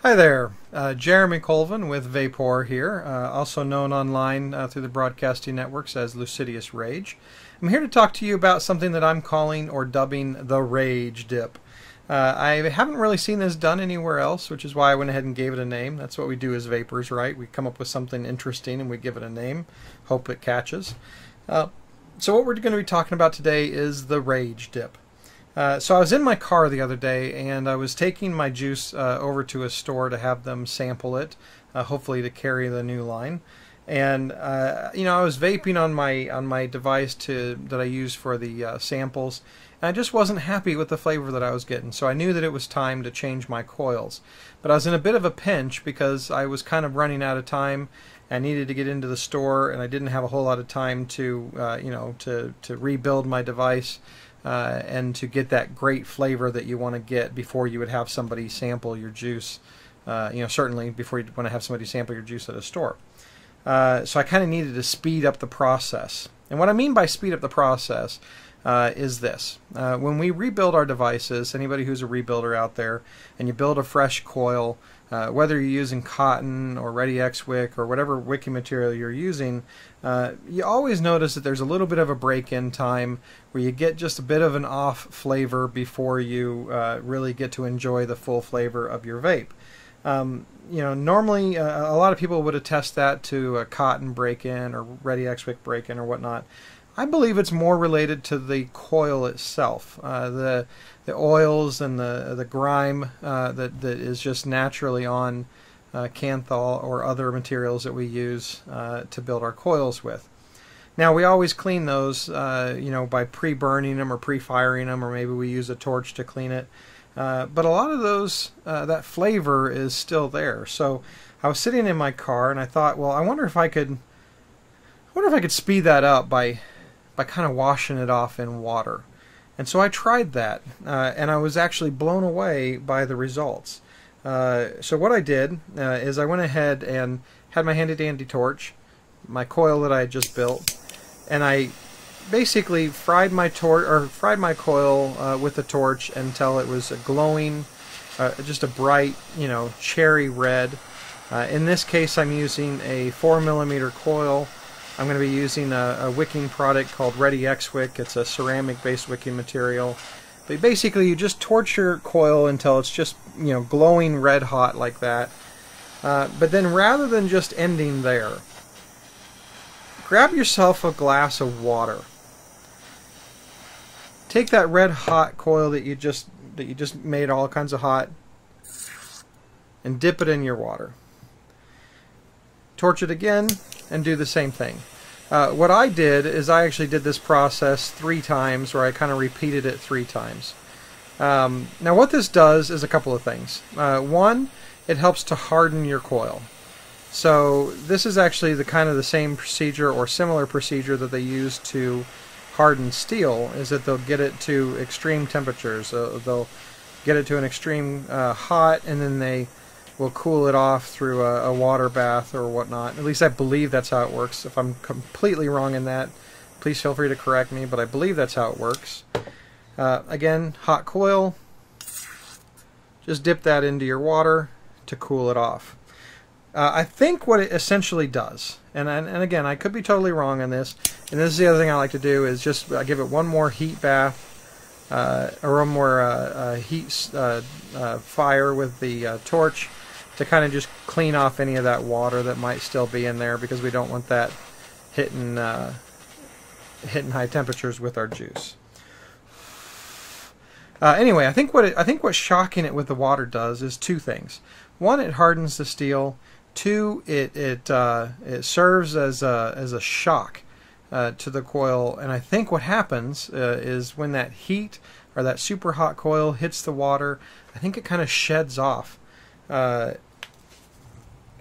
Hi there, Jeremy Colvin with VapePour here, also known online through the broadcasting networks as Lucidius Rage. I'm here to talk to you about something that I'm calling or dubbing the Rage Dip. I haven't really seen this done anywhere else, which is why I went ahead and gave it a name. That's what we do as vapors, right? We come up with something interesting and we give it a name, hope it catches. So what we're going to be talking about today is the Rage Dip. So I was in my car the other day and I was taking my juice over to a store to have them sample it, hopefully to carry the new line. And I was vaping on my device that I use for the samples, and I just wasn't happy with the flavor that I was getting. So I knew that it was time to change my coils. But I was in a bit of a pinch because I was kind of running out of time. I needed to get into the store, and I didn't have a whole lot of time to to rebuild my device. And to get that great flavor that you want to get before you would have somebody sample your juice, certainly before you want to have somebody sample your juice at a store. So I kind of needed to speed up the process. And what I mean by speed up the process is this. When we rebuild our devices, anybody who's a rebuilder out there, and you build a fresh coil, whether you're using cotton or Ready X wick or whatever wicking material you're using, you always notice that there's a little bit of a break-in time where you get just a bit of an off flavor before you really get to enjoy the full flavor of your vape. Normally a lot of people would attest that to a cotton break-in or Ready X wick break-in or whatnot. I believe it's more related to the coil itself, the oils and the grime that is just naturally on kanthal or other materials that we use to build our coils with. Now we always clean those, by pre-burning them or pre-firing them, or maybe we use a torch to clean it. But a lot of those, that flavor is still there. So I was sitting in my car and I thought, well, I wonder if I could speed that up by kind of washing it off in water. And so I tried that, and I was actually blown away by the results. So what I did is I went ahead and had my handy dandy torch, my coil that I had just built, and I basically fried my coil with the torch until it was a glowing, just a bright, cherry red. In this case, I'm using a 4mm coil. I'm going to be using a wicking product called Ready X wick. It's a ceramic-based wicking material. But basically, you just torch your coil until it's just glowing red hot like that. But then, rather than just ending there, grab yourself a glass of water. Take that red hot coil that you just made all kinds of hot, and dip it in your water. Torch it again and do the same thing. What I did is I actually did this process 3 times, or I kind of repeated it 3 times. Now what this does is a couple of things. One, it helps to harden your coil. So this is actually the same procedure or similar procedure that they use to harden steel, is that they'll get it to extreme temperatures. They'll get it to an extreme hot, and then they will cool it off through a water bath or whatnot. At least I believe that's how it works. If I'm completely wrong in that, please feel free to correct me, but I believe that's how it works. Again, hot coil, just dip that into your water to cool it off. I think what it essentially does, and again, I could be totally wrong on this, and this is the other thing I like to do, is just give it one more heat bath, or one more heat fire with the torch, to kind of just clean off any of that water that might still be in there, because we don't want that hitting high temperatures with our juice. Anyway, I think what shocking it with the water does is 2 things. One, it hardens the steel. 2, it serves as a shock to the coil. And I think what happens is when that heat or that super hot coil hits the water, I think it kind of sheds off.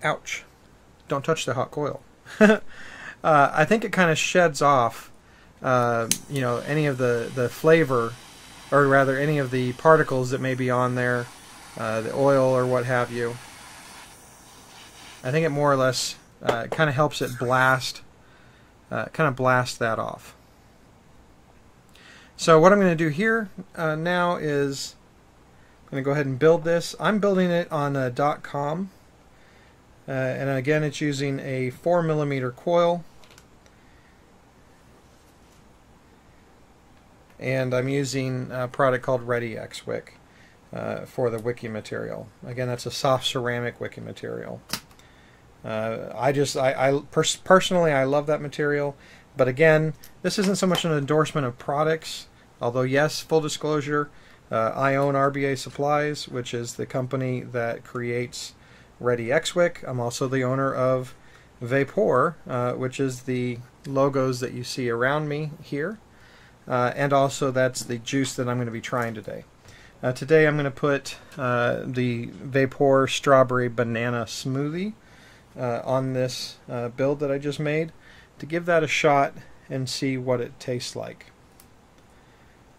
Ouch! Don't touch the hot coil. I think it kind of sheds off, any of the flavor, or rather any of the particles that may be on there, the oil or what have you. I think it more or less kind of helps it blast that off. So what I'm going to do here now is going to go ahead and build this. I'm building it on a DotCom, and again it's using a 4mm coil, and I'm using a product called Ready X Wick for the wicking material. Again, that's a soft ceramic wicking material. Personally, I love that material, but again, this isn't so much an endorsement of products, although yes, full disclosure, I own RBA Supplies, which is the company that creates Ready X Wick. I'm also the owner of VapePour, which is the logos that you see around me here, and also that's the juice that I'm going to be trying today. Today I'm going to put the VapePour Strawberry Banana Smoothie on this build that I just made to give that a shot and see what it tastes like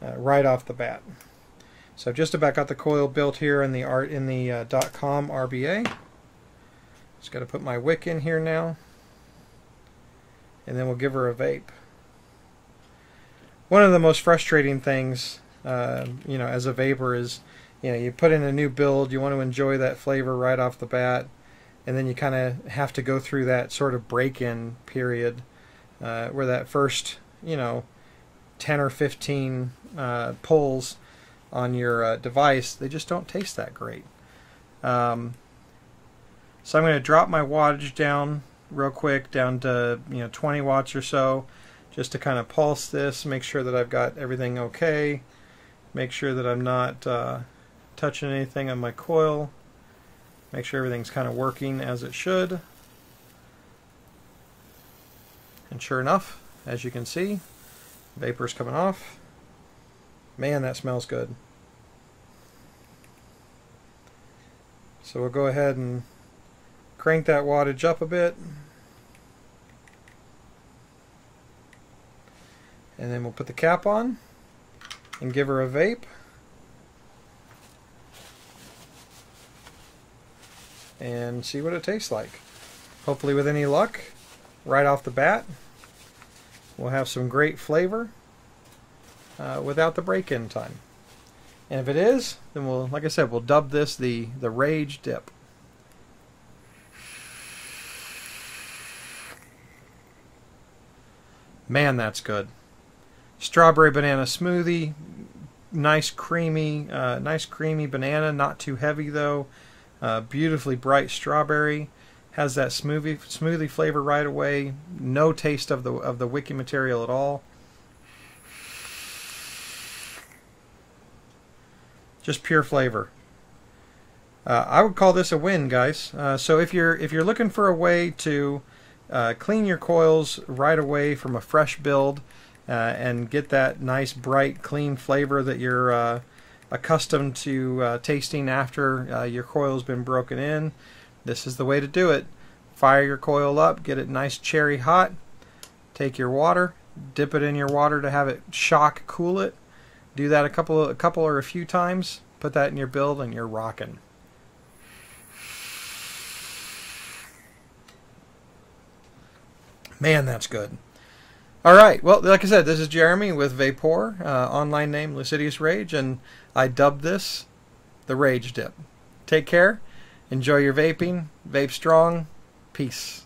right off the bat. So I've just about got the coil built here in the DotCom RBA. Just got to put my wick in here now, and then we'll give her a vape. One of the most frustrating things, as a vapor is, you put in a new build, you want to enjoy that flavor right off the bat, and then you kind of have to go through that sort of break-in period where that first, 10 or 15 pulls on your device, they just don't taste that great. So I'm going to drop my wattage down real quick, down to 20 watts or so, just to kind of pulse this, make sure that I've got everything okay, make sure that I'm not touching anything on my coil, make sure everything's kind of working as it should. And sure enough, as you can see, vapor's coming off. Man, that smells good. So we'll go ahead and crank that wattage up a bit. And then we'll put the cap on and give her a vape. And see what it tastes like. Hopefully with any luck, right off the bat, we'll have some great flavor without the break-in time. And if it is, then we'll, like I said, we'll dub this the Rage Dip. Man, that's good. Strawberry banana smoothie, nice creamy banana, not too heavy though. Beautifully bright strawberry, has that smoothie flavor right away. No taste of the wicking material at all. Just pure flavor. I would call this a win, guys. So if you're looking for a way to clean your coils right away from a fresh build and get that nice, bright, clean flavor that you're accustomed to tasting after your coil's been broken in, this is the way to do it. Fire your coil up, get it nice cherry hot, take your water, dip it in your water to have it shock cool it. Do that a couple or a few times, put that in your build, and you're rocking. Man, that's good. Alright, well, like I said, this is Jeremy with VapePour, online name Lucidius Rage, and I dubbed this the Rage Dip. Take care, enjoy your vaping, vape strong, peace.